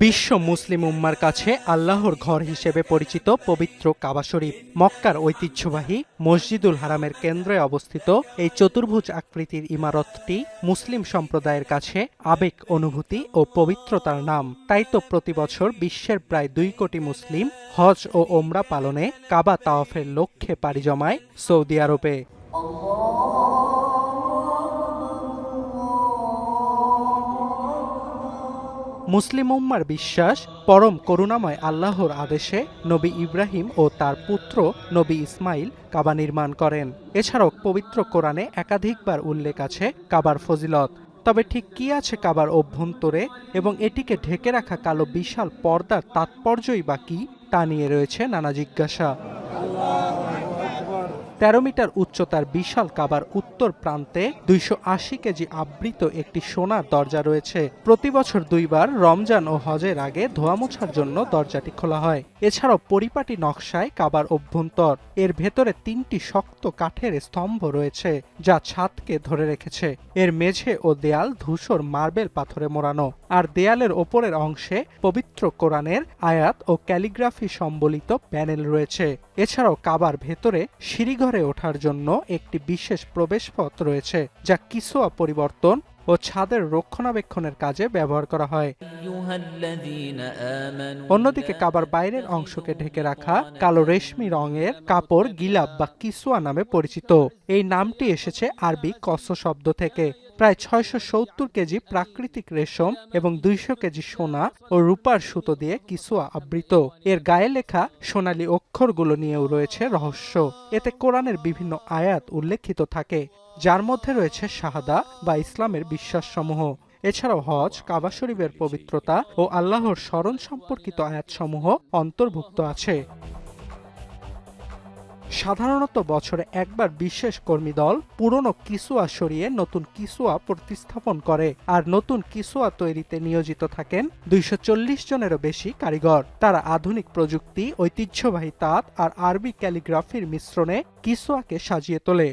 বিশ্ব মুসলিম উম্মার কাছে আল্লাহর ঘর হিসেবে পরিচিত পবিত্র কাবা শরীফ মক্কার ঐতিহ্যবাহী মসজিদুল হারামের কেন্দ্রে অবস্থিত এই চতুর্ভুজ আকৃতির ইমারতটি মুসলিম সম্প্রদায়ের কাছে আবেগ, অনুভূতি ও পবিত্রতার নাম। তাই তো প্রতি বছর বিশ্বের প্রায় 2 কোটি মুসলিম হজ ও ওমরা পালনে কাবা তাওয়াফের লক্ষ্যে পাড়ি জমায় সৌদি আরবে। মুসলিম উম্মার বিশ্বাস, পরম করুণাময় আল্লাহর আদেশে নবী ইব্রাহিম ও তার পুত্র নবী ইসমাইল কাবা নির্মাণ করেন। এছাড়াও পবিত্র কোরআনে একাধিকবার উল্লেখ আছে কাবার ফজিলত। তবে ঠিক কি আছে কাবার অভ্যন্তরে এবং এটিকে ঢেকে রাখা কালো বিশাল পর্দার তাৎপর্যই বা কি, তা নিয়ে রয়েছে নানা জিজ্ঞাসা। 13 মিটার উচ্চতার বিশাল কাবার উত্তর প্রান্তে 280 কেজি আবৃত একটি সোনার দরজা রয়েছে। প্রতি বছর 2 বার রমজান ও হজের আগে ধোয়া মোছার জন্য দরজাটি খোলা হয়। এছাড়াও পরিপাটি নকশায় কাবার অভ্যন্তর। এর ভেতরে 3টি শক্ত কাঠের স্তম্ভ রয়েছে যা ছাদকে ধরে রেখেছে। এর মেঝে ও দেয়াল ধূসর মার্বেল পাথরে মোড়ানো, আর দেয়ালের ওপরের অংশে পবিত্র কোরআনের আয়াত ও ক্যালিগ্রাফি সম্বলিত প্যানেল রয়েছে। এছাড়াও কাবার ভেতরে সিঁড়িঘরে ওঠার জন্য একটি বিশেষ প্রবেশপথ রয়েছে যা কিসওয়া পরিবর্তন ও ছাদের রক্ষণাবেক্ষণের কাজে ব্যবহার করা হয়। অন্যদিকে কাবার বাইরের অংশকে ঢেকে রাখা কালো রেশমি রঙের কাপড় গিলাব বা কিসওয়া নামে পরিচিত। এই নামটি এসেছে আরবি কস শব্দ থেকে। প্রায় 670 কেজি প্রাকৃতিক রেশম এবং 200 কেজি সোনা ও রূপার সুতো দিয়ে কিসওয়া আবৃত। এর গায়ে লেখা সোনালী অক্ষরগুলো নিয়েও রয়েছে রহস্য। এতে কোরআনের বিভিন্ন আয়াত উল্লেখিত থাকে, যার মধ্যে রয়েছে শাহাদা বা ইসলামের বিশ্বাসসমূহ। এছাড়াও হজ, কাবা শরীফের পবিত্রতা ও আল্লাহর স্মরণ সম্পর্কিত আয়াতসমূহ অন্তর্ভুক্ত আছে। সাধারণত বছরে একবার বিশেষ কর্মী দল পুরনো কিসওয়া সরিয়ে নতুন কিসওয়া প্রতিস্থাপন করে, আর নতুন কিসওয়া তৈরিতে নিয়োজিত থাকেন 240 জনেরও বেশি কারিগর। তারা আধুনিক প্রযুক্তি, ঐতিহ্যবাহী তাঁত আর আরবি ক্যালিগ্রাফির মিশ্রণে কিসওয়াকে সাজিয়ে তোলে।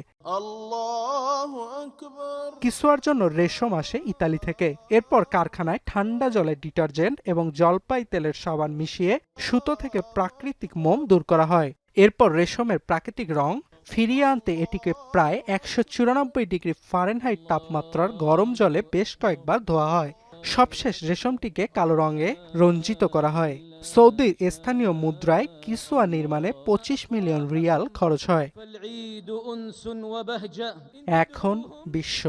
কিসওয়ার জন্য রেশম আসে ইতালি থেকে। এরপর কারখানায় ঠান্ডা জলে ডিটারজেন্ট এবং জলপাই তেলের সাবান মিশিয়ে সুতো থেকে প্রাকৃতিক মোম দূর করা হয়। এরপর রেশমের প্রাকৃতিক রং ফিরিয়ে আনতে এটিকে প্রায় 194 ডিগ্রি ফারেনহাইট তাপমাত্রার গরম জলে বেশ কয়েকবার ধোয়া হয়। সবশেষ রেশমটিকে কালো রঙে রঞ্জিত করা হয়। সৌদির স্থানীয় মুদ্রায় কিসওয়া নির্মাণে 25 মিলিয়ন রিয়াল খরচ হয়। এখন বিশ্ব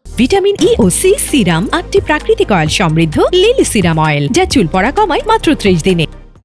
ভিটামিন ই ও সি সিরাম 8টি প্রাকৃতিক অয়েল সমৃদ্ধ লিলি সিরাম অয়েল, যা চুল পড়া কমায় মাত্র 30 দিনে।